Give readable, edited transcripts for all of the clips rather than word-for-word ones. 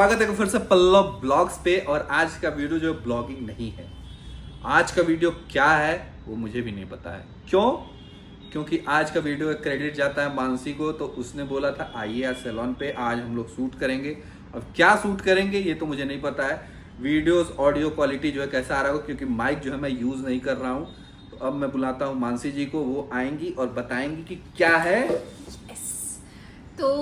स्वागत है फिर से पल्लव ब्लॉग्स पे। और आज का वीडियो जो ब्लॉगिंग नहीं है, आज का वीडियो क्या है वो मुझे भी नहीं पता है। क्योंकि आज का वीडियो क्रेडिट जाता है मानसी को। तो उसने बोला था आइए आज सैलून पे, आज हम लोग शूट करेंगे। अब क्या शूट करेंगे ये तो मुझे नहीं पता है। वीडियोस ऑडियो क्वालिटी जो है कैसा आ रहा हो, क्योंकि माइक जो है मैं यूज नहीं कर रहा हूँ। तो अब मैं बुलाता हूँ मानसी जी को, वो आएंगी और बताएंगी कि क्या है। तो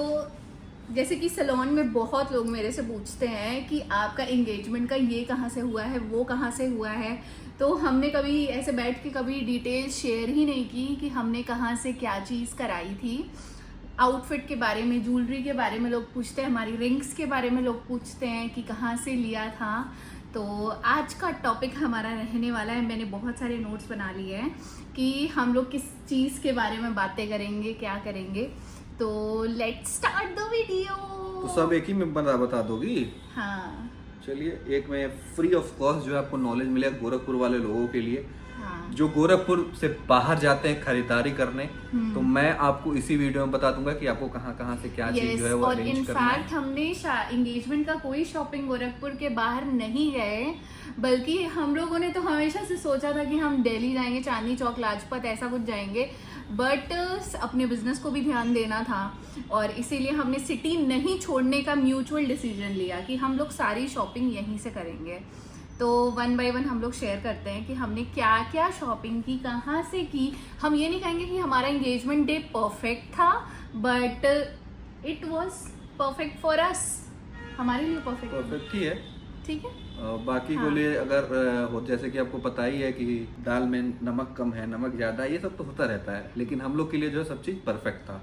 जैसे कि सैलून में बहुत लोग मेरे से पूछते हैं कि आपका एंगेजमेंट का ये कहाँ से हुआ है, वो कहाँ से हुआ है। तो हमने कभी ऐसे बैठ के कभी डिटेल शेयर ही नहीं की कि हमने कहाँ से क्या चीज़ कराई थी। आउटफिट के बारे में, ज्वेलरी के बारे में लोग पूछते हैं, हमारी रिंग्स के बारे में लोग पूछते हैं कि कहाँ से लिया था। तो आज का टॉपिक हमारा रहने वाला है, मैंने बहुत सारे नोट्स बना लिए हैं कि हम लोग किस चीज़ के बारे में बातें करेंगे, क्या करेंगे। तो लेट्स स्टार्ट द वीडियो। तो सब एक ही में बता दोगी? हाँ चलिए, एक में फ्री ऑफ कॉस्ट जो है आपको नॉलेज मिलेगा गोरखपुर वाले लोगों के लिए। हाँ। जो गोरखपुर से बाहर जाते हैं खरीदारी करने, तो मैं आपको इसी वीडियो में बता दूंगा कि आपको कहाँ कहाँ से क्या चीज जो है वो अरेंज करना है। और इनफैक्ट हमने एंगेजमेंट का कोई शॉपिंग गोरखपुर के बाहर नहीं गए, बल्कि हम लोगों ने तो हमेशा से सोचा था कि हम दिल्ली जाएंगे, चांदनी चौक, लाजपत, ऐसा कुछ जाएंगे। बट अपने बिजनेस को भी ध्यान देना था और इसीलिए हमने सिटी नहीं छोड़ने का म्यूचुअल डिसीजन लिया कि हम लोग सारी शॉपिंग यहीं से करेंगे। तो वन बाय वन हम लोग शेयर करते हैं कि हमने क्या क्या शॉपिंग की, कहाँ से की। हम ये नहीं कहेंगे कि हमारा एंगेजमेंट डे परफेक्ट था, but it was perfect for us. हमारे लिए परफेक्ट ही है, ठीक है। बाकी को लिए अगर हो, जैसे कि आपको पता ही है कि दाल में नमक कम है, नमक ज्यादा है, ये सब तो होता रहता है। लेकिन हम लोग के लिए जो है सब चीज परफेक्ट था,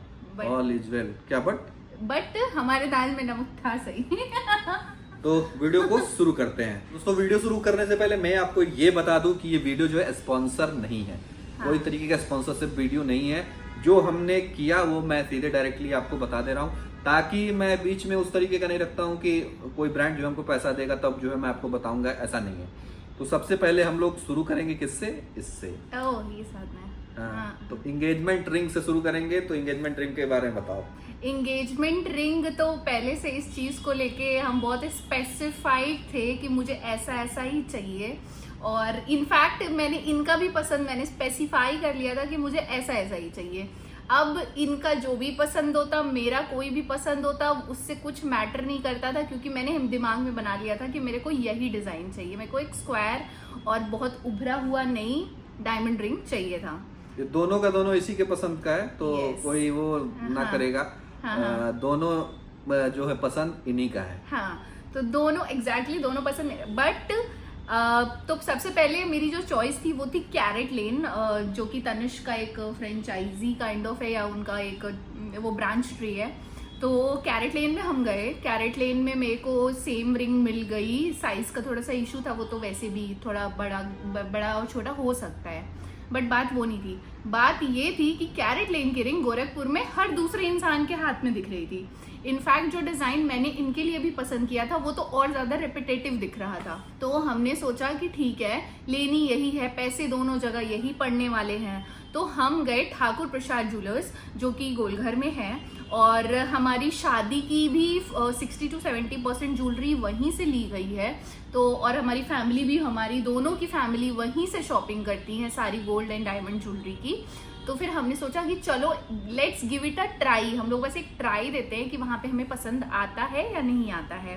ऑल इज वेल। क्या बट हमारे दाल में नमक था सही। तो वीडियो को शुरू करते हैं दोस्तों। वीडियो शुरू करने से पहले मैं आपको ये बता दूं कि ये वीडियो जो है स्पॉन्सर नहीं है। हाँ। कोई तरीके का स्पॉन्सरशिप वीडियो नहीं है। जो हमने किया वो मैं सीधे डायरेक्टली आपको बता दे रहा हूँ, ताकि मैं बीच में उस तरीके का नहीं रखता हूँ कि कोई ब्रांड जो हमको पैसा देगा तब जो है मैं आपको बताऊंगा, ऐसा नहीं है। तो सबसे पहले हम लोग शुरू करेंगे किससे? इससे। ये साथ में। हाँ। तो एंगेजमेंट रिंग से शुरू करेंगे। तो एंगेजमेंट रिंग के बारे में बताओ। एंगेजमेंट रिंग तो पहले से इस चीज को लेके हम बहुत स्पेसिफाइड थे कि मुझे ऐसा ऐसा ही चाहिए। और इनफैक्ट मैंने इनका भी पसंद मैंने स्पेसिफाई कर लिया था कि मुझे ऐसा ऐसा ही चाहिए। अब इनका जो भी पसंद होता, मेरा कोई भी पसंद होता, उससे कुछ मैटर नहीं करता था, क्योंकि मैंने दिमाग में बना लिया था कि मेरे को यही डिजाइन चाहिए। मेरे को एक स्क्वायर और बहुत उभरा हुआ नई डायमंड रिंग चाहिए था। ये दोनों का दोनों इसी के पसंद का है, तो कोई वो ना करेगा। दोनों जो है पसंद इन्हीं का है। हाँ, तो दोनों एग्जैक्टली दोनों पसंद है। बट तो सबसे पहले मेरी जो चॉइस थी वो थी कैरेट लेन, जो कि तनिष्क का एक फ्रेंचाइजी काइंड ऑफ है, या उनका एक वो ब्रांच ट्री है। तो कैरेट लेन में हम गए। कैरेट लेन में मेरे को सेम रिंग मिल गई। साइज का थोड़ा सा इशू था, वो तो वैसे भी थोड़ा बड़ा और छोटा हो सकता है, बट बात वो नहीं थी। बात ये थी कि कैरेट लेन की रिंग गोरखपुर में हर दूसरे इंसान के हाथ में दिख रही थी। इनफैक्ट जो डिजाइन मैंने इनके लिए भी पसंद किया था वो तो और ज्यादा रिपीटेटिव दिख रहा था। तो हमने सोचा कि ठीक है, लेनी यही है, पैसे दोनों जगह यही पड़ने वाले हैं। तो हम गए ठाकुर प्रसाद ज्वेलर्स, जो कि गोलघर में है, और हमारी शादी की भी 60 to 70% ज्वेलरी वहीं से ली गई है। तो और हमारी फैमिली भी, हमारी दोनों की फैमिली वहीं से शॉपिंग करती है सारी गोल्ड एंड डायमंड ज्वेलरी की। तो फिर हमने सोचा कि चलो let's give it a try. हम लोग बस एक ट्राई देते हैं कि वहाँ पे हमें पसंद आता है या नहीं आता है।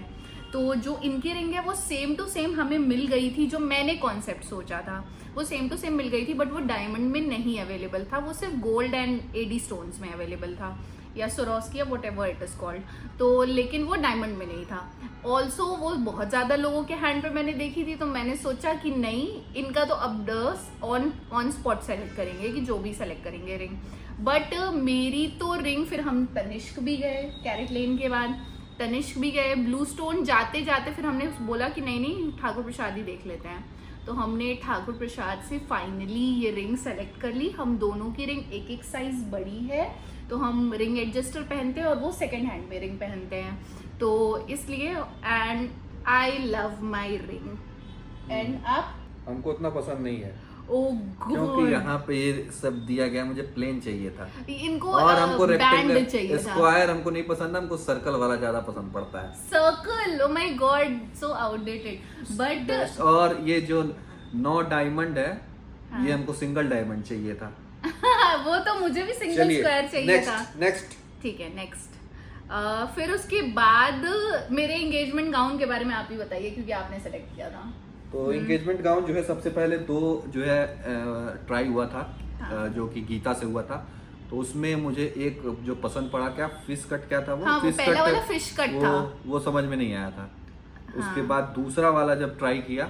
तो जो इनकी रिंग है वो सेम टू सेम हमें मिल गई थी। जो मैंने कॉन्सेप्ट सोचा था वो सेम टू सेम मिल गई थी, बट वो डायमंड में नहीं अवेलेबल था। वो सिर्फ गोल्ड एंड एडी स्टोन्स में अवेलेबल था, या सोरोस्की, या व्हाटएवर इट इज कॉल्ड। तो लेकिन वो डायमंड में नहीं था। ऑल्सो वो बहुत ज़्यादा लोगों के हैंड पे मैंने देखी थी, तो मैंने सोचा कि नहीं, इनका तो अब ऑन स्पॉट सेलेक्ट करेंगे कि जो भी सेलेक्ट करेंगे रिंग। बट मेरी तो रिंग, फिर हम तनिष्क भी गए कैरेट लेन के बाद, तनिष्क भी गए। ब्लू स्टोन जाते जाते फिर हमने बोला कि नहीं ठाकुर प्रसाद ही देख लेते हैं। तो हमने ठाकुर प्रसाद से फाइनली ये रिंग सेलेक्ट कर ली। हम दोनों की रिंग एक एक साइज बड़ी है, तो हम रिंग एडजस्टर पहनते हैं और वो सेकंड हैंड में रिंग पहनते हैं, तो इसलिए। And I love my ring. And आप? हमको उतना पसंद नहीं है। ओ क्योंकि गॉड, यहाँ पे ये सब दिया गया, मुझे प्लेन चाहिए था। इनको और हमको बैंड रेक्टेंगल चाहिए था। स्क्वायर हमको नहीं पसंद, हमको सर्कल वाला ज्यादा पसंद पड़ता है। Circle, oh my God, so outdated. But और ये जो 9 डायमंड है, हाँ। ये हमको सिंगल डायमंड चाहिए था। वो तो मुझे भी सिंगल चलिए स्क्वायर चाहिए था। नेक्स्ट ठीक है, नेक्स्ट। फिर उसके बाद मेरे एंगेजमेंट गाउन के बारे में आप ही बताइए, क्योंकि आपने सेलेक्ट किया था। तो एंगेजमेंट गाउन जो है सबसे पहले 2 जो है ट्राई हुआ था, हाँ। जो कि गीता से हुआ था। तो उसमें मुझे एक जो पसंद पड़ा, क्या फिश कट क्या था वो, हाँ, वो फिश पहला कट वाला फिश कट था। वो समझ में नहीं आया था। उसके हाँ। बाद दूसरा वाला जब ट्राई किया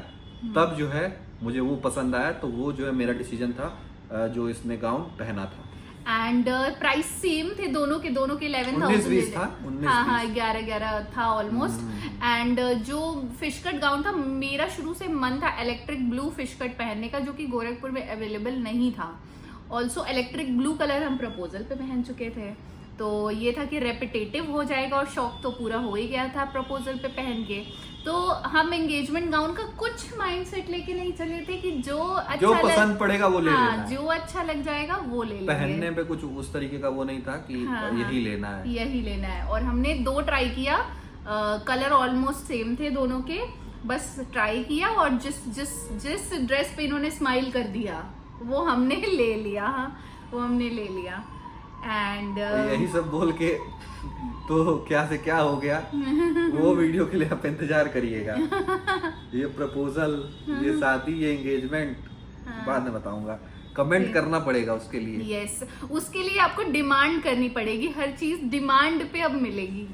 तब जो है मुझे वो पसंद आया, तो वो जो है मेरा डिसीजन था जो इसने गाउन पहना था। एंड प्राइस सेम थे दोनों के 11,000 19-20 था, 19-20 हाँ हाँ, 11 था ऑलमोस्ट। एंड जो फिश कट गाउन था, मेरा शुरू से मन था इलेक्ट्रिक ब्लू फिश कट पहनने का, जो कि गोरखपुर में अवेलेबल नहीं था। ऑल्सो इलेक्ट्रिक ब्लू कलर हम प्रपोजल पे पहन चुके थे, तो ये था कि रेपिटेटिव हो जाएगा, और शौक तो पूरा हो ही गया था प्रपोजल पे पहन के। तो हम एंगेजमेंट गाउन का कुछ माइंडसेट लेके नहीं चले थे कि जो अच्छा जो पसंद पड़ेगा वो ले लेना हाँ, है। जो अच्छा लग जाएगा वो ले लेंगे। पहनने पे कुछ उस तरीके का वो नहीं था कि हाँ, यही लेना है। यही लेना है। और हमने 2 ट्राई किया, कलर ऑलमोस्ट सेम थे दोनों के, बस ट्राई किया, और जिस ड्रेस पे इन्होंने स्माइल कर दिया वो हमने ले लिया। हाँ, वो हमने ले लिया। एंड यही सब बोल के तो क्या से क्या हो गया, वो वीडियो के लिए आप इंतजार करिएगा। ये प्रपोजल, ये शादी, ये एंगेजमेंट बाद में बताऊंगा। कमेंट करना पड़ेगा उसके लिए। यस, उसके लिए आपको डिमांड करनी पड़ेगी, हर चीज डिमांड पे अब मिलेगी,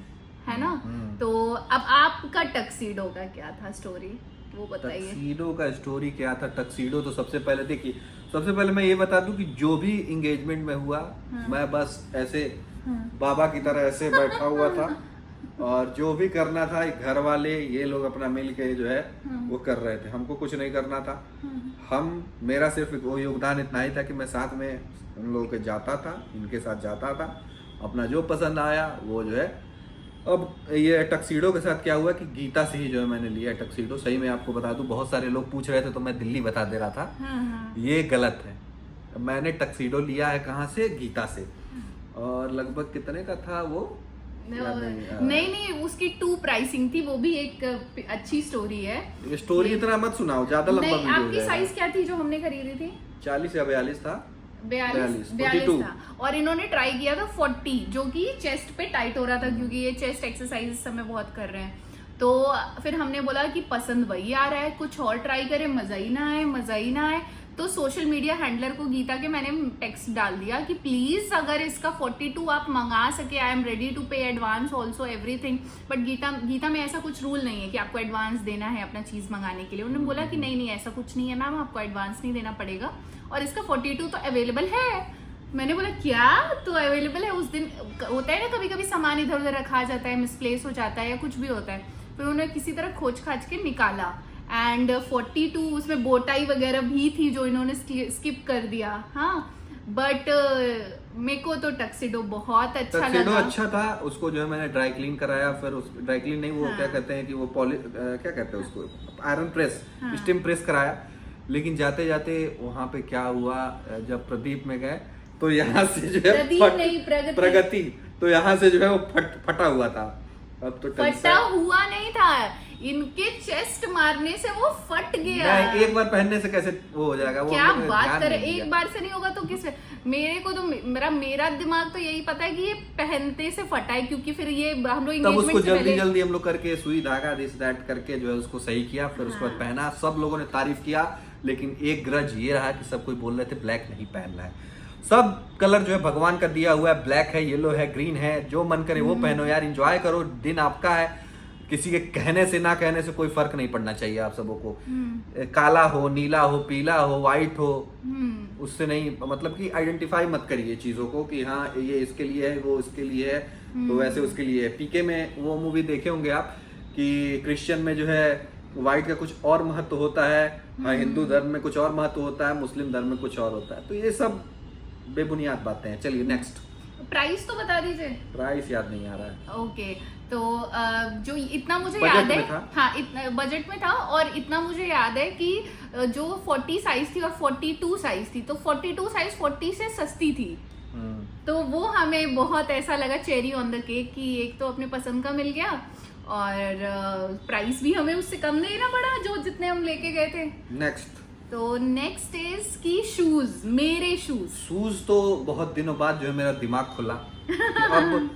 है ना। तो अब आपका टक्सीडो का क्या था स्टोरी, वो बताइए। टक्सीडो का स्टोरी क्या था? टक्सीडो तो सबसे पहले देखिए, सबसे पहले मैं ये बता दूं कि जो भी एंगेजमेंट में हुआ, मैं बस ऐसे बाबा की तरह ऐसे बैठा हुआ था, और जो भी करना था घर वाले ये लोग अपना मिल के जो है वो कर रहे थे, हमको कुछ नहीं करना था। मेरा सिर्फ वो योगदान इतना ही था कि मैं साथ में उन लोगों के जाता था, इनके साथ जाता था, अपना जो पसंद आया वो जो है। अब ये टक्सीडो के साथ क्या हुआ कि गीता से ही जो है मैंने लिया टक्सीडो। सही में आपको बता दूं, बहुत सारे लोग पूछ रहे थे तो मैं दिल्ली बता दे रहा था। ये गलत है, मैंने टक्सीडो लिया है कहाँ से? गीता से। और लगभग कितने का था वो? नहीं, उसकी 2 प्राइसिंग थी, वो भी एक अच्छी स्टोरी है। स्टोरी इतना मत सुनाओ, ज्यादा लंबा वीडियो हो आपकी जाएगा। साइज क्या थी जो हमने खरीदी थी? 40 या 42 था। 42 था, और इन्होंने ट्राई किया था 40, जो कि चेस्ट पे टाइट हो रहा था, क्योंकि ये चेस्ट एक्सरसाइज इस समय बहुत कर रहे हैं। तो फिर हमने बोला कि पसंद वही आ रहा है, कुछ और ट्राई करें, मजा ही ना आए, मजा ही ना आए। तो सोशल मीडिया हैंडलर को गीता के मैंने टेक्स्ट डाल दिया कि प्लीज अगर इसका 42 आप मंगा सके, I am ready to pay advance also everything. But Geeta में ऐसा कुछ रूल नहीं है कि आपको एडवांस देना है अपना चीज मंगाने के लिए। उन्होंने बोला कि नहीं ऐसा कुछ नहीं है मैम, आपको एडवांस नहीं देना पड़ेगा, और इसका 42 तो अवेलेबल है। मैंने बोला क्या, तो अवेलेबल है? उस दिन होता है ना, कभी कभी सामान इधर उधर रखा जाता है, मिसप्लेस हो जाता है या कुछ भी होता है। फिर उन्होंने किसी तरह खोज खाज के निकाला, एंड 42 उसमें बोटाई वगैरह भी थी जो इन्होंने स्किप कर दिया। हाँ, बट मेरे को तो टक्सीडो बहुत अच्छा लगा। अच्छा था। उसको जो है मैंने ड्राई क्लीन कराया, फिर उस ड्राई क्लीन नहीं, वो क्या कहते हैं कि वो क्या कहते हैं उसको, आयरन प्रेस, स्टीम प्रेस कराया। लेकिन जाते जाते वहां पे क्या हुआ, जब प्रदीप में गए तो यहाँ से जो है प्रगति, तो यहाँ से जो है वो फटा हुआ था। अब तो फटा हुआ नहीं था, इनके चेस्ट मारने से वो फट गया। एक बार पहनने से कैसे वो हो जाएगा? वो क्या बात करे, एक बार से नहीं होगा तो किस? मेरे को तो मेरा दिमाग तो यही पता है कि ये पहनते से फटा है, क्योंकि फिर ये हम लोग तब उसको जल्दी हम लोग करके सुई धागा दिस दैट करके जो है उसको सही किया, फिर उसके बाद पहना। सब लोगों ने तारीफ किया, लेकिन एक ग्रज ये रहा कि सब कोई बोल रहे थे ब्लैक नहीं पहनना है। सब कलर जो है भगवान का दिया हुआ है, ब्लैक है, येलो है, ग्रीन है, जो मन करे वो पहनो यार, एंजॉय करो, दिन आपका है। किसी के कहने से ना कहने से कोई फर्क नहीं पड़ना चाहिए आप सबों को। काला हो, नीला हो, पीला हो, व्हाइट हो, उससे नहीं, मतलब कि आइडेंटिफाई मत करिए चीजों को कि हाँ ये इसके लिए है, वो इसके लिए है, तो वैसे उसके लिए है। पीके में वो मूवी देखे होंगे आप कि क्रिश्चियन में जो है व्हाइट का कुछ और महत्व होता है, हाँ हिंदू धर्म में कुछ और महत्व होता है, मुस्लिम धर्म में कुछ और होता है। तो ये सब बेबुनियाद बातें हैं। चलिए नेक्स्ट। प्राइस तो बता दीजिए। प्राइस याद नहीं आ रहा है। ओके, तो जो इतना मुझे बजट याद है, में था? हाँ इतना बजट में था, और इतना मुझे याद है कि जो 40 साइज थी और 42 साइज थी, तो 42 साइज 40 से सस्ती थी। तो वो हमें बहुत ऐसा लगा चेरी ऑन द केक कि एक तो अपने पसंद का मिल गया और प्राइस भी हमें उससे कम देना पड़ा जो जितने हम लेके गए थे। नेक्स्ट तो नेक्स्ट इज की शूज, मेरे शूज तो बहुत दिनों बाद जो है मेरा दिमाग खुला कि अब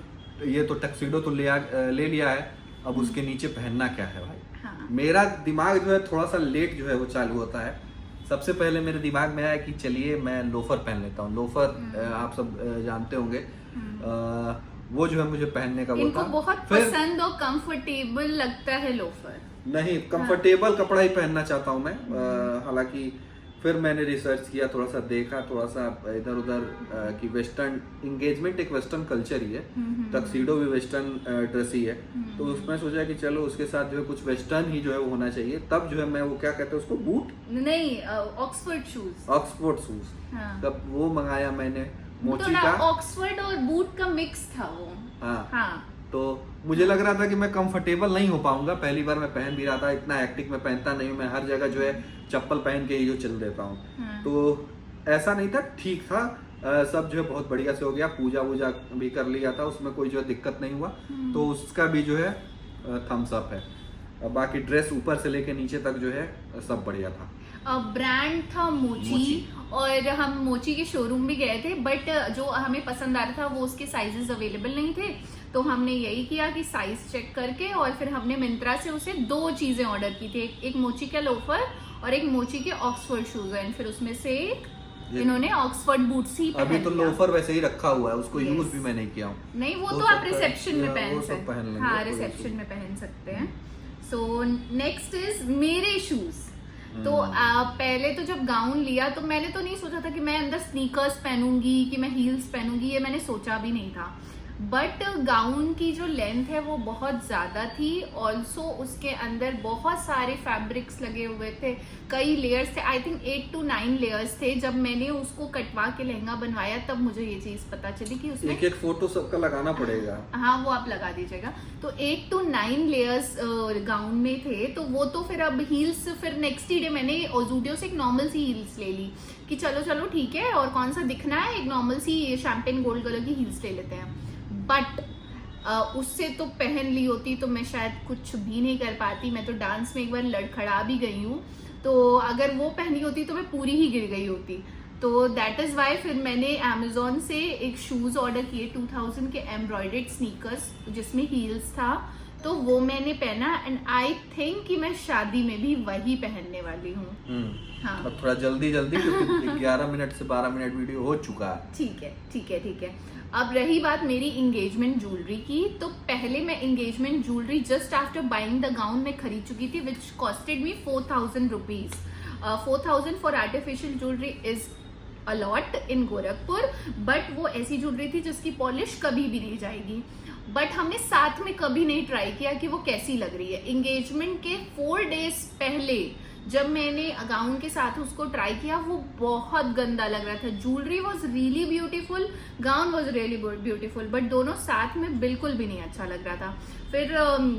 ये तो टक्सीडो तो ले लिया है, अब उसके नीचे पहनना क्या है भाई। हाँ। मेरा दिमाग जो है थोड़ा सा लेट जो है वो चालू होता है। सबसे पहले मेरे दिमाग में आया कि चलिए मैं लोफर पहन लेता हूँ। लोफर आप सब जानते होंगे, वो जो है मुझे पहनने का वो इनको था। बहुत फिर पसंद और कंफर्टेबल लगता है लोफर। नहीं, कंफर्टेबल कपड़ा ही पहनना चाहता हूँ मैं। हालांकि फिर मैंने रिसर्च किया, थोड़ा सा देखा, थोड़ा सा इधर उधर कि वेस्टर्न एंगेजमेंट एक वेस्टर्न कल्चर ही है, टक्सीडो भी वेस्टर्न ड्रेस ही है। तो उसमें सोचा कि चलो उसके साथ जो है कुछ वेस्टर्न ही जो है वो होना चाहिए। तब जो है मैं वो क्या कहते हैं उसको, बूट नहीं, ऑक्सफोर्ड शूज। ऑक्सफोर्ड शूज, हाँ। तब वो मंगाया मैंने मोची थोड़ा का। ऑक्सफोर्ड और बूट का मिक्स था वो। हाँ। तो मुझे लग रहा था कि मैं कंफर्टेबल नहीं हो पाऊंगा। पहली बार मैं पहन भी रहा था, इतना एक्टिव मैं पहनता नहीं हूँ, मैं हर जगह जो है चप्पल पहन के ही जो चल देता हूँ। हाँ। तो ऐसा नहीं था, ठीक था। सब जो है बहुत बढ़िया से हो गया, पूजा वूजा भी कर लिया था, उसमें कोई जो है दिक्कत नहीं हुआ। तो उसका भी जो है थम्स अप है। बाकी ड्रेस ऊपर से लेके नीचे तक जो है सब बढ़िया था। ब्रांड था मोची, और हम मोची के शोरूम भी गए थे, बट जो हमें पसंद आ रहा था वो उसके साइजेस अवेलेबल नहीं थे। तो हमने यही किया कि साइज चेक करके, और फिर हमने मिंत्रा से उसे 2 चीजें ऑर्डर की थी, एक मोची का लोफर और एक मोची के ऑक्सफोर्ड शूज, एंड फिर उसमें से एक इन्होंने ऑक्सफोर्ड बूट्स ही अभी तो पहन लिया। लोफर वैसे ही रखा हुआ है, उसको Yes. यूज भी मैं नहीं किया हूँ। नहीं, वो हो तो आप सकता है, रिसेप्शन में या पहन वो सब सकते पहन हैं। लेंगे, हाँ, कोई रिसेप्शन issue में पहन सकते हैं। सो नेक्स्ट इज मेरे शूज। तो पहले तो जब गाउन लिया तो मैंने तो नहीं सोचा था कि मैं अंदर स्नीकर्स पहनूंगी, कि मैं हील्स पहनूंगी, ये मैंने सोचा भी नहीं था। बट गाउन की जो लेंथ है वो बहुत ज्यादा थी, ऑल्सो उसके अंदर बहुत सारे फैब्रिक्स लगे हुए थे, कई लेयर्स थे, आई थिंक 8 to 9 लेयर्स थे। जब मैंने उसको कटवा के लहंगा बनवाया तब मुझे ये चीज पता चली कि उसमें एक फोटो सबका लगाना पड़ेगा। हाँ, वो आप लगा दीजिएगा। तो 8 to 9 लेयर्स गाउन में थे। तो वो तो फिर अब हील्स, फिर नेक्स्ट ही डे मैंने ओजूडियो से एक नॉर्मल सी हील्स ले ली कि चलो चलो ठीक है, और कौन सा दिखना है, एक नॉर्मल सी शैम्पेन गोल्ड कलर की हील्स ले लेते हैं। बट उससे तो पहन ली होती तो मैं शायद कुछ भी नहीं कर पाती। मैं तो डांस में एक बार लड़खड़ा भी गई हूँ, तो अगर वो पहनी होती तो मैं पूरी ही गिर गई होती। तो दैट इज वाई फिर मैंने अमेजोन से एक शूज ऑर्डर किए 2000 के एम्ब्रॉयडर्ड स्नीकर्स जिसमें हील्स था। तो वो मैंने पहना, एंड आई थिंक कि मैं शादी में भी वही पहनने वाली हूँ। हाँ, अब थोड़ा जल्दी क्योंकि 11 मिनट से 12 मिनट वीडियो हो चुका है। ठीक है ठीक है ठीक है। अब रही बात मेरी इंगेजमेंट ज्वेलरी की, तो पहले मैं engagement jewellery just after buying the gown में खरीद चुकी थी, which costed me 4000 rupees. 4000 for artificial jewellery is a lot in Gorakhpur, but वो ऐसी ज्वेलरी थी जिसकी पॉलिश कभी भी नहीं जाएगी। बट हमने साथ में कभी नहीं ट्राई किया कि वो कैसी लग रही है। इंगेजमेंट के 4 डेज पहले जब मैंने गाउन के साथ उसको ट्राई किया, वो बहुत गंदा लग रहा था। Jewellery was really beautiful, gown was really beautiful, but दोनों साथ में बिल्कुल भी नहीं अच्छा लग रहा था। फिर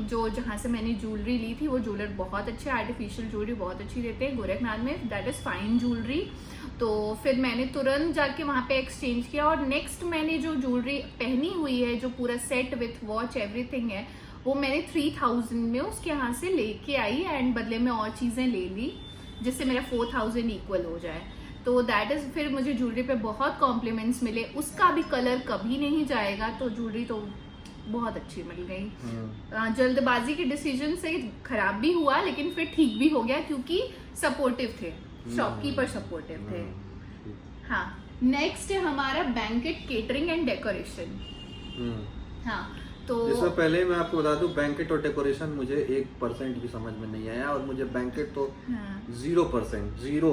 जो जहाँ से मैंने ज्वेलरी ली थी वो ज्वेलर बहुत अच्छे, आर्टिफिशियल ज्वेलरी बहुत अच्छी देते हैं गोरखनाथ में, दैट इज फाइन ज्वेलरी। तो फिर मैंने तुरंत जाके वहाँ पे एक्सचेंज किया, और नेक्स्ट मैंने जो ज्वेलरी पहनी हुई है, जो पूरा सेट विथ वॉच एवरीथिंग है, वो मैंने 3000 में उसके यहाँ से लेके आई, एंड बदले में और चीजें ले ली जिससे मेरा 4000 इक्वल हो जाए। तो दैट इज, फिर मुझे ज्वेलरी पे बहुत कॉम्प्लीमेंट्स मिले, उसका भी कलर कभी नहीं जाएगा, तो ज्वेलरी तो बहुत अच्छी मिल गई। जल्दबाजी के डिसीजन से खराब भी हुआ, लेकिन फिर ठीक भी हो गया क्योंकि सपोर्टिव थे, शॉपकीपर सपोर्टिव थे। हाँ, नेक्स्ट है हमारा बैंकेट केटरिंग एंड डेकोरेशन। हाँ, तो इससे पहले मैं आपको बता दूं, बैंकेट और डेकोरेशन मुझे 1% भी समझ में नहीं आया, और मुझे बैंकेट तो 0% जीरो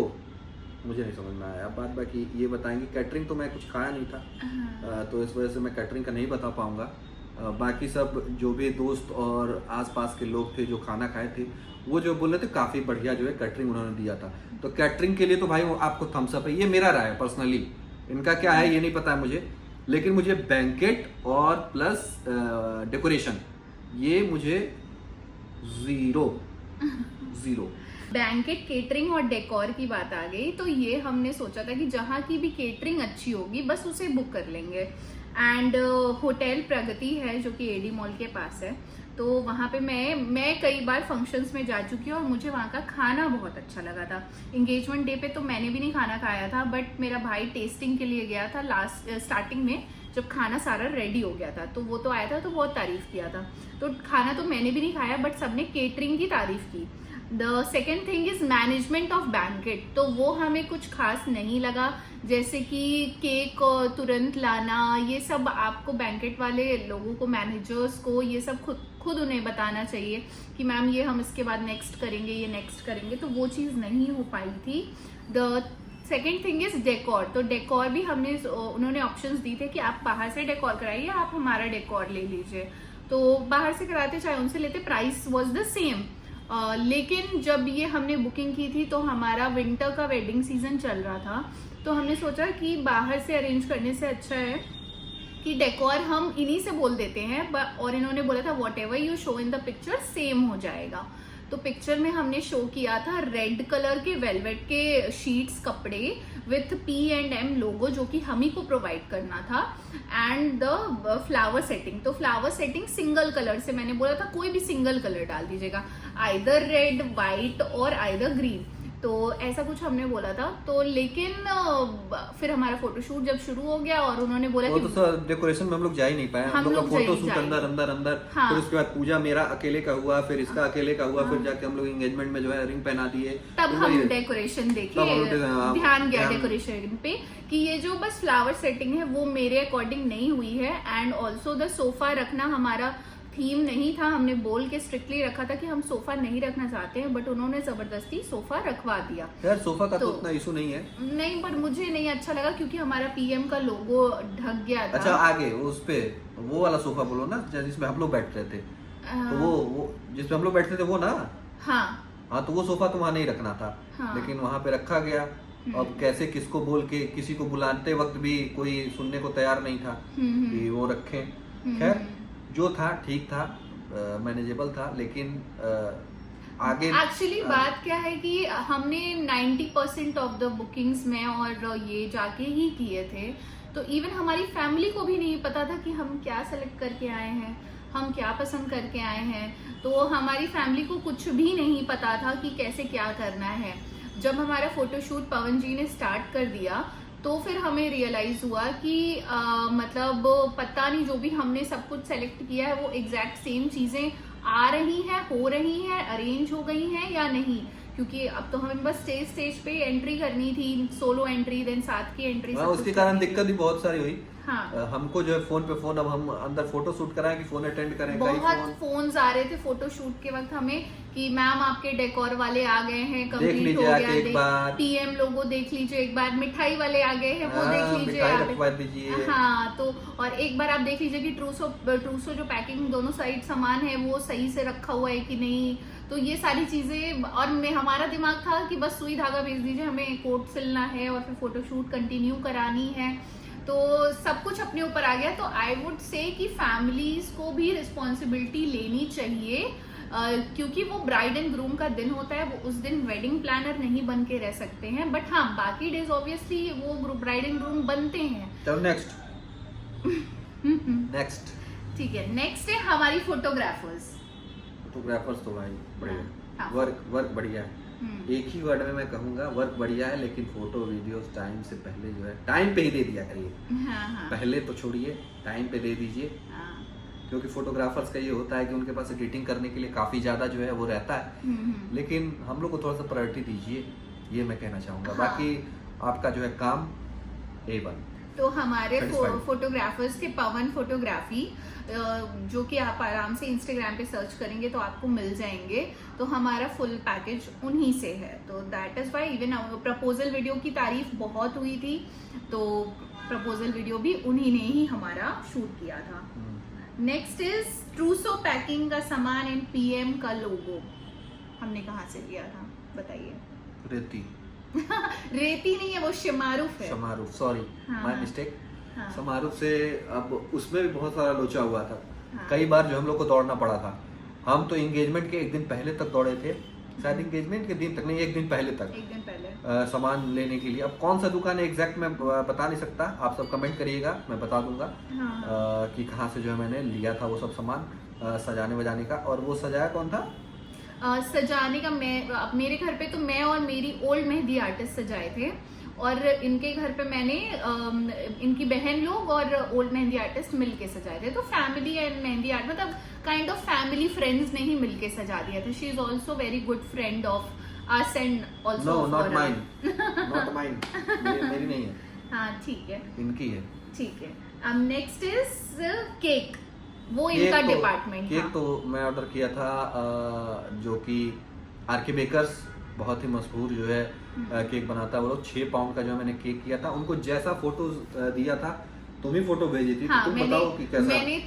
मुझे नहीं समझ में आया। बात बाकी ये बताएंगे, कैटरिंग तो मैं कुछ खाया नहीं था, तो इस वजह से मैं कैटरिंग का नहीं बता पाऊंगा। बाकी सब जो भी दोस्त और आसपास के लोग थे जो खाना खाए थे, वो जो बोल रहे थे काफ़ी बढ़िया जो है कैटरिंग उन्होंने दिया था। तो कैटरिंग के लिए तो भाई आपको थम्स अप है, ये मेरा राय है पर्सनली। इनका क्या है ये नहीं पता है मुझे, लेकिन मुझे बैंकेट और प्लस डेकोरेशन ये मुझे जीरो जीरो। बैंकेट, केटरिंग और डेकोर की बात आ गई तो ये हमने सोचा था कि जहाँ की भी केटरिंग अच्छी होगी बस उसे बुक कर लेंगे। एंड होटल प्रगति है जो कि एडी मॉल के पास है, तो वहाँ पे मैं कई बार फंक्शंस में जा चुकी हूँ और मुझे वहाँ का खाना बहुत अच्छा लगा था। एंगेजमेंट डे पे तो मैंने भी नहीं खाना खाया था, बट मेरा भाई टेस्टिंग के लिए गया था स्टार्टिंग में जब खाना सारा रेडी हो गया था, तो वो तो आया था तो बहुत तारीफ किया था। तो खाना तो मैंने भी नहीं खाया बट सबने केटरिंग की तारीफ की। The second thing is management of banquet, तो वो हमें कुछ खास नहीं लगा, जैसे कि केक तुरंत लाना, ये सब आपको बैंकेट वाले लोगों को, मैनेजर्स को ये सब खुद उन्हें बताना चाहिए कि मैम ये हम इसके बाद नेक्स्ट करेंगे, ये नेक्स्ट करेंगे, तो वो चीज़ नहीं हो पाई थी। The second thing is decor, तो डेकोर भी हमने उन्होंने ऑप्शंस दी थे कि आप बाहर से डेकोर कराइए, आप हमारा डेकोर ले लीजिए। तो बाहर से कराते चाहे उनसे लेते, प्राइस वॉज द सेम। लेकिन जब ये हमने बुकिंग की थी तो हमारा विंटर का वेडिंग सीजन चल रहा था, तो हमने सोचा कि बाहर से अरेंज करने से अच्छा है कि डेकोर हम इन्हीं से बोल देते हैं, और इन्होंने बोला था what ever you show in the picture same हो जाएगा। तो पिक्चर में हमने शो किया था रेड कलर के वेलवेट के शीट्स कपड़े विथ P&M लोगो जो कि हम ही को प्रोवाइड करना था, एंड द फ्लावर सेटिंग, तो फ्लावर सेटिंग सिंगल कलर से, मैंने बोला था कोई भी सिंगल कलर डाल दीजिएगा, आइदर रेड, वाइट और आइदर ग्रीन, तो ऐसा कुछ हमने बोला था। तो लेकिन फिर हमारा फोटोशूट जब शुरू हो गया और उन्होंने बोला कि तो सर डेकोरेशन में हम लोग जा ही नहीं पाए, हम लोग का फोटोशूट अंदर अंदर अंदर, हाँ। फिर उसके बाद पूजा मेरा अकेले का हुआ, फिर इसका अकेले का हुआ, हाँ। फिर जाके हम लोग एंगेजमेंट में जो है रिंग पहना दिए, तब हम डेकोरेशन देखे, ध्यान गया डेकोरेशन पे कि ये जो बस फ्लावर सेटिंग है वो मेरे अकॉर्डिंग नहीं हुई है। एंड ऑल्सो द सोफा रखना हमारा थीम नहीं था, हमने बोल के स्ट्रिक्टली रखा था कि हम सोफा नहीं रखना चाहते हैं, बट उन्होंने जबरदस्ती सोफा रखवा दिया। यार सोफा का तो उतना इशू नहीं है, नहीं, बट मुझे नहीं अच्छा लगा क्योंकि हमारा PM का लोगो ढक गया था। अच्छा आगे उस पे वो वाला सोफा बोलो ना जिसमें हम लोग बैठ रहे थे, तो वो जिसमें हम लोग बैठते थे वो ना, हाँ तो वो सोफा तो वहाँ नहीं रखना था, हाँ। लेकिन वहाँ पे रखा गया। अब कैसे किसको बोल के, किसी को बुलाते वक्त भी कोई सुनने को तैयार नहीं था कि वो रखें। खैर जो था ठीक था, मैनेजेबल था, लेकिन आगे एक्चुअली बात क्या है कि हमने 90% ऑफ द बुकिंग्स में और ये जाके ही किए थे, तो इवन हमारी फैमिली को भी नहीं पता था कि हम क्या सेलेक्ट करके आए हैं, हम क्या पसंद करके आए हैं, तो हमारी फैमिली को कुछ भी नहीं पता था कि कैसे क्या करना है। जब हमारा फोटोशूट पवन जी ने स्टार्ट कर दिया तो फिर हमें रियलाइज हुआ कि मतलब पता नहीं जो भी हमने सब कुछ सेलेक्ट किया है वो एग्जैक्ट सेम चीजें आ रही हैं, हो रही हैं, अरेंज हो गई हैं या नहीं, क्योंकि अब तो हमें बस स्टेज पे एंट्री करनी थी, सोलो एंट्री, देन साथ की एंट्री, उसके कारण दिक्कत भी बहुत सारी हुई। हाँ। हमको जो है फोन पे फोन, अब हम अंदर फोटो शूट कराएं कि फोन अटेंड करें, बहुत फोन्स आ रहे थे फोटो शूट के वक्त हमें कि मैम आपके डेकोर वाले आ गए हैं, कंप्लीट हो गया, PM लोगो देख लीजिए एक बार, मिठाई वाले आ गए हैं वो देख लीजिए आप, हाँ तो और एक बार आप देख लीजिए कि ट्रूसो जो पैकिंग दोनों साइड सामान है वो सही से रखा हुआ है कि नहीं, तो ये सारी चीजें। और हमारा दिमाग था कि बस सुई धागा भेज दीजिए, हमें कोट सिलना है और फिर फोटोशूट कंटिन्यू करानी है, तो सब कुछ अपने ऊपर आ गया। तो आई वुड से कि फैमिलीज को भी रिस्पॉन्सिबिलिटी लेनी चाहिए, क्योंकि वो ब्राइड एंड ग्रूम का दिन होता है, वो उस दिन वेडिंग प्लानर नहीं बन के रह सकते हैं, बट हाँ बाकी डेज ऑब्वियसली वो ब्राइड एंड ग्रूम बनते हैं। चलो नेक्स्ट ठीक है, नेक्स्ट है हमारी फोटोग्राफर्स तो भाई बढ़िया, हाँ। वर्क बढ़िया है, एक ही वर्ड में मैं कहूंगा वर्क बढ़िया है, लेकिन फोटो वीडियोस टाइम से पहले जो है टाइम पे ही दे दिया करिए। हाँ। पहले तो छोड़िए, टाइम पे दे दीजिए, क्योंकि फोटोग्राफर्स का ये होता है कि उनके पास एडिटिंग करने के लिए काफी ज्यादा जो है वो रहता है, लेकिन हम लोग को थोड़ा सा प्रायोरिटी दीजिए, ये मैं कहना चाहूंगा। हाँ। बाकी आपका जो है काम A1। तो हमारे फोटोग्राफर्स थे पवन फोटोग्राफी, जो कि आप आराम से इंस्टाग्राम पे सर्च करेंगे तो आपको मिल जाएंगे, तो हमारा फुल पैकेज उन्हीं से है, तो that is why even proposal video की तारीफ बहुत हुई थी, तो प्रपोजल वीडियो भी उन्हीं ने ही हमारा शूट किया था। नेक्स्ट इज ट्रूसो पैकिंग का सामान एंड PM का लोगो हमने कहाँ से लिया था बताइए? रेती रेती नहीं है, वो शमारूफ है। शमारूफ, सॉरी माय मिस्टेक। हाँ। समारोह से अब उसमें भी बहुत सारा लोचा हुआ था। हाँ। कई बार जो हम लोग को दौड़ना पड़ा था। हम तो एंगेजमेंट के एक दिन पहले तक दौड़े थे, शायद एंगेजमेंट के दिन तक नहीं, एक दिन पहले तक, एक दिन पहले सामान लेने के लिए। अब कौन सा दुकान है एग्जैक्ट मैं बता नहीं सकता, आप सब कमेंट करिएगा, मैं बता दूंगा हाँ। कि कहाँ से जो है मैंने लिया था वो सब सामान सजाने वजाने का। और वो सजाया कौन था? सजाने का मेरे घर पे तो मैं और मेरी ओल्ड मेहंदी आर्टिस्ट सजाए थे, और इनके घर पे मैंने इनकी बहन लोग और ओल्ड मेहंदी आर्टिस्ट मिलके सजाए थे। तो फैमिली एंड मेहंदी आर्ट मतलब काइंड ऑफ फैमिली फ्रेंड्स ने ही मिलके सजा दिया था। She is also very good friend of us and also no, not mine, not mine, मेरी नहीं है। हाँ ठीक है, इनकी है। ठीक है। अब नेक्स्ट इज केक, वो इनका डिपार्टमेंट केक तो मैं ऑर्डर किया था जो कि आरके बेकर्स, बहुत ही मशहूर जो है केक बनाता है वो लोग। 6 पाउंड का जो मैंने केक किया था, उनको जैसा फोटो दिया था, तुम ही फोटो भेजी थी, हाँ, तो तुम बताओ कि कैसा। मैंने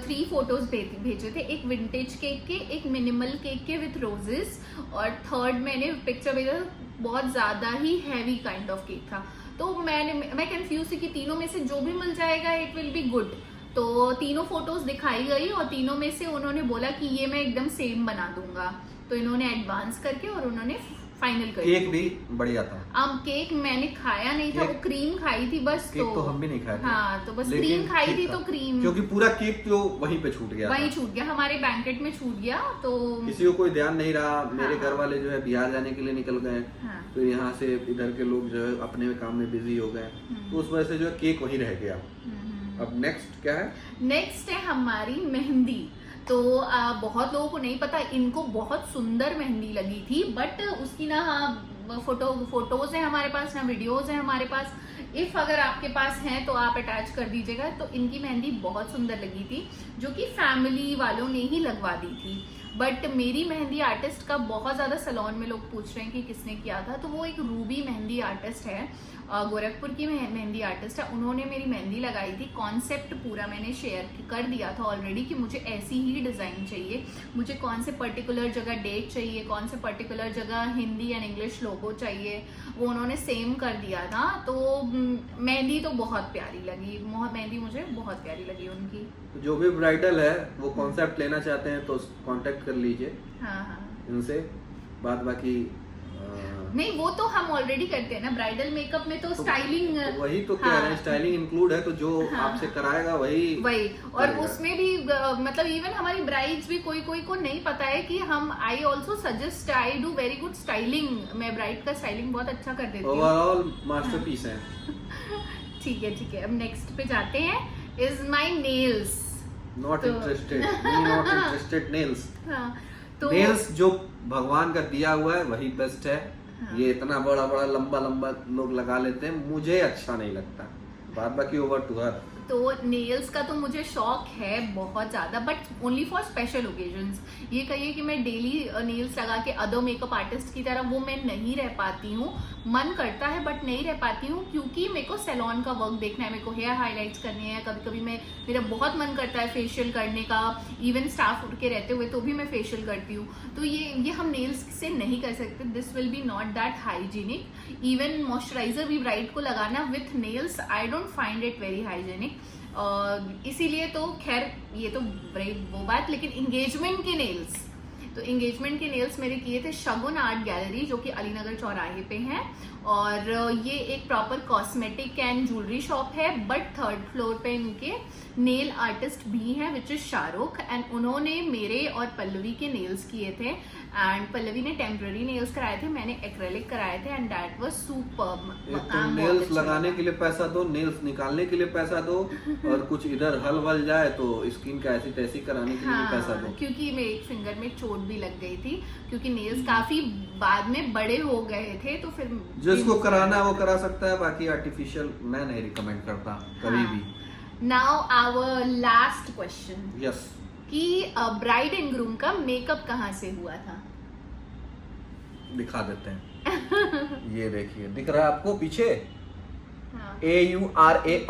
3 फोटोज भेजे थे, एक विंटेज केक के, एक मिनिमल केक के विथ रोजेस, और थर्ड मैंने पिक्चर भेजा बहुत ज्यादा ही हैवी काइंड ऑफ केक था। तो मैं कंफ्यूज थी कि तीनों में से जो भी मिल जाएगा इट विल बी गुड। तो तीनों फोटोज दिखाई गई और तीनों में से उन्होंने बोला कि ये मैं एकदम सेम बना दूंगा। तो इन्होंने एडवांस करके और उन्होंने फाइनल कर केक भी बढ़िया था। केक मैंने खाया नहीं था, वो क्रीम खाई थी बस। केक तो हम भी नहीं खाए थे। हाँ, तो बस क्रीम खाई थी, तो क्रीम, क्योंकि पूरा केक तो वहीं पे छूट गया, वहीं छूट गया, हमारे बैंकेट में छूट गया। तो किसी को कोई ध्यान नहीं रहा। मेरे घर वाले जो है बिहार जाने के लिए निकल गए, हाँ। तो यहाँ से इधर के लोग जो है अपने काम में बिजी हो गए, तो उस वजह से जो है केक वहीं रह गया। अब नेक्स्ट क्या है? नेक्स्ट है हमारी मेहंदी। तो बहुत लोगों को नहीं पता, इनको बहुत सुंदर मेहंदी लगी थी, बट उसकी ना फोटोज है हमारे पास, ना वीडियोज है हमारे पास। इफ अगर आपके पास हैं तो आप अटैच कर दीजिएगा। तो इनकी मेहंदी बहुत सुंदर लगी थी, जो कि फैमिली वालों ने ही लगवा दी थी। बट मेरी मेहंदी आर्टिस्ट का बहुत ज्यादा सैलून में लोग पूछ रहे हैं कि किसने किया था। तो वो एक रूबी मेहंदी आर्टिस्ट है, गोरखपुर की मेहंदी आर्टिस्ट है। उन्होंने मेरी मेहंदी लगाई थी। कॉन्सेप्ट पूरा मैंने शेयर कर दिया था ऑलरेडी कि मुझे ऐसी ही डिजाइन चाहिए, मुझे कौन से पर्टिकुलर जगह डेट चाहिए, कौन से पर्टिकुलर जगह हिंदी एंड इंग्लिश लोगो चाहिए, वो उन्होंने सेम कर दिया था। तो मेहंदी तो बहुत प्यारी लगी, मेहंदी मुझे बहुत प्यारी लगी उनकी। जो भी ब्राइडल है वो कॉन्सेप्ट लेना चाहते हैं तो कांटेक्ट कर लीजिए। हाँ, इनसे। बाद बाकी नहीं, वो तो हम ऑलरेडी करते हैं ना ब्राइडल मेकअप में, तो स्टाइलिंग वही तो कह रहे हैं, स्टाइलिंग इंक्लूड है, तो जो आपसे कराएगा वही। और उसमें भी मतलब इवन हमारी ब्राइड्स भी कोई को नहीं पता है कि हम I also suggest, I do very good styling. मैं ब्राइड का स्टाइलिंग बहुत अच्छा कर देती हूँ। ओवरऑल मास्टरपीस है। ठीक है। अब नेक्स्ट पे जाते हैं। Is my nails not interested, not interested nails. तो नेल्स जो भगवान का दिया हुआ है वही बेस्ट है। हाँ। ये इतना बड़ा लंबा लोग लगा लेते हैं, मुझे अच्छा नहीं लगता। बाद बाकी ओवर टू हर। तो नेल्स का तो मुझे शौक है बहुत ज्यादा, but only for special occasions. ये कहिए कि मैं डेली नेल्स लगा के अदर मेकअप आर्टिस्ट की तरह वो मैं नहीं रह पाती हूँ। मन करता है बट नहीं रह पाती हूँ, क्योंकि मेरे को सैलून का वर्क देखना है, मेरे को हेयर हाईलाइट्स करने हैं। कभी कभी मेरा बहुत मन करता है फेशियल करने का, इवन स्टाफ उठ के रहते हुए तो भी मैं फेशियल करती हूँ। तो ये हम नेल्स से नहीं कर सकते, this will be not that hygienic. Even moisturiser भी ब्राइड को लगाना with nails, I don't find it very hygienic. इसीलिए तो खैर ये तो वो बात। लेकिन एंगेजमेंट के नेल्स, तो एंगेजमेंट के नेल्स मेरे किए थे शगुन आर्ट गैलरी, जो कि अलीनगर चौराहे पे है। और ये एक proper cosmetic and jewellery shop है, बट 3rd फ्लोर पे इनके नेल आर्टिस्ट भी हैं, विच इज शाहरुख। एंड उन्होंने मेरे और पल्लवी के नेल्स किए थे। एंड पल्लवी ने टेम्पररी नेल्स कराए थे, मैंने एक्रेलिक कराए थे, and that was superb. Nails लगाने के लिए पैसा दो, नेल्स निकालने के लिए पैसा दो, और कुछ इधर हल वल जाए तो स्किन का ऐसी तैसी कराने के लिए पैसा दो। क्योंकि मेरे एक फिंगर में चोट भी लग गई थी, क्योंकि नेल्स काफी बाद में बड़े हो गए थे। तो फिर जिसको कराना है वो करा सकता है, बाकी आर्टिफिशियल मैं नहीं रिकमेंड करता कभी भी। Now our last question. Yes. कि ब्राइड एंड ग्रूम का मेकअप कहाँ से हुआ था? दिखा देते हैं। ये देखिए, दिख रहा है आपको पीछे? हाँ। AURA,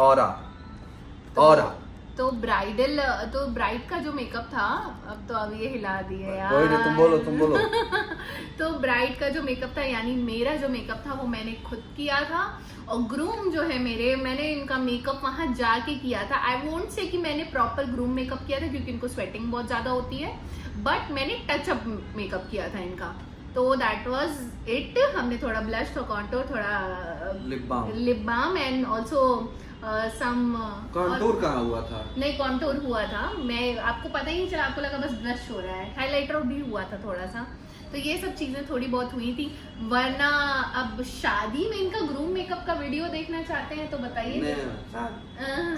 aura. तो ब्राइड का जो मेकअप था, अब तो ये हिला दिए यार। कोई नहीं, तुम बोलो। तो ब्राइड का जो मेकअप था, यानी मेरा जो मेकअप था वो मैंने खुद किया था, और ग्रूम जो है मैंने इनका मेकअप वहां जाके किया था। आई वोंट से कि मैंने प्रॉपर ग्रूम मेकअप किया था, क्योंकि इनको स्वेटिंग बहुत ज्यादा होती है, बट मैंने टचअप मेकअप किया था इनका। तो दैट वाज इट। हमने थोड़ा ब्लश, थोड़ा कॉन्टूर, थोड़ा lip balm and also some contour कहाँ हुआ था? नहीं, कॉन्टूर हुआ था। मैं आपको पता ही नहीं चला, आपको लगा बस ब्लश हो रहा है। हाइलाइटर भी हुआ था थोड़ा सा। तो ये सब चीजें थोड़ी बहुत हुई थी, वरना अब शादी में इनका ग्रूम मेकअप का वीडियो देखना चाहते हैं तो बताइए।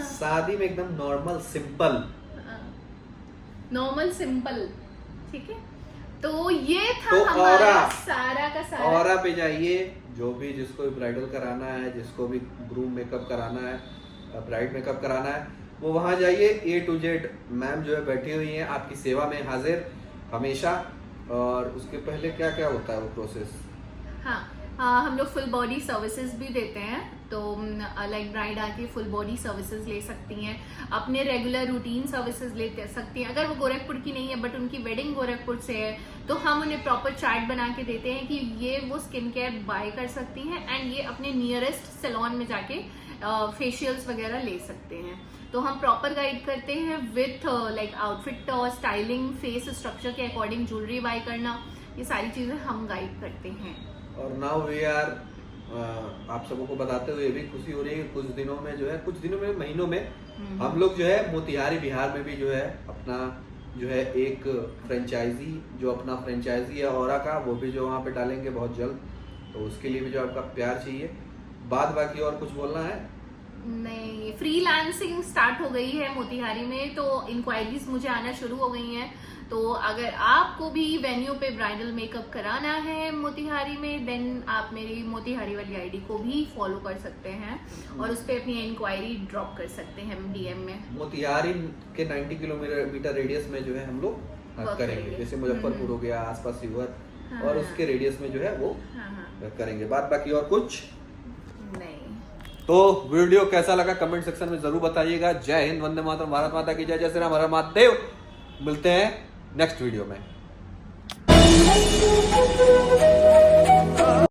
शादी में एकदम नॉर्मल सिंपल, ठीक है। तो ये था तो हमारा सारा का सारा। ऑरा पे जाइए, जो भी जिसको भी ब्राइडल कराना है, जिसको भी ग्रूम मेकअप कराना है, ब्राइड मेकअप कराना है, वो वहां जाइए। A to Z मैम जो है बैठी हुई हैं आपकी सेवा में हाजिर हमेशा। और उसके पहले क्या क्या होता है वो प्रोसेस? हाँ, हम लोग फुल बॉडी सर्विसेज भी देते हैं। तो लाइक ब्राइड आके फुल बॉडी सर्विसेज ले सकती हैं, अपने रेगुलर रूटीन सर्विसेज ले सकती हैं। अगर वो गोरखपुर की नहीं है बट उनकी वेडिंग गोरखपुर से है, तो हम उन्हें प्रॉपर चार्ट बना के देते हैं कि ये वो स्किन केयर बाय कर सकती हैं, एंड ये अपने नियरेस्ट सैलून में जाके फेशियल्स वगैरह ले सकते हैं। तो हम प्रॉपर गाइड करते हैं विथ लाइक आउटफिट और स्टाइलिंग, फेस स्ट्रक्चर के अकॉर्डिंग ज्वेलरी बाय करना, ये सारी चीजें हम गाइड करते हैं। और नाउ वी आर, आप सबों को बताते हुए भी खुशी हो रही है, कुछ दिनों में महीनों में हम लोग जो है मोतिहारी बिहार में भी जो है अपना जो है एक फ्रेंचाइजी, जो अपना फ्रेंचाइजी है ऑरा का, वो भी जो वहाँ पे डालेंगे बहुत जल्द। तो उसके लिए भी जो आपका प्यार चाहिए। बाद बाकी और कुछ बोलना है? नहीं, फ्रीलांसिंग स्टार्ट हो गई है मोतिहारी में, तो इंक्वायरीज मुझे आना शुरू हो गई हैं। तो अगर आपको भी वेन्यू पे ब्राइडल मेकअप कराना है मोतिहारी में, देन आप मेरी मोतिहारी वाली आईडी को भी फॉलो कर सकते हैं और उस पर अपनी इंक्वायरी ड्रॉप कर सकते हैं DM में। मोतिहारी के 90 किलोमीटर रेडियस में जो है हम लोग करेंगे। जैसे मुजफ्फरपुर हो गया, आसपास शिवर, और उसके रेडियस में जो है वो करेंगे। बाद बाकी और कुछ नहीं। तो वीडियो कैसा लगा कमेंट सेक्शन में जरूर बताइएगा। जय हिंद, वंदे मातरम, भारत माता की जय, जय श्री राम, हर हर महादेव। मिलते हैं नेक्स्ट वीडियो में।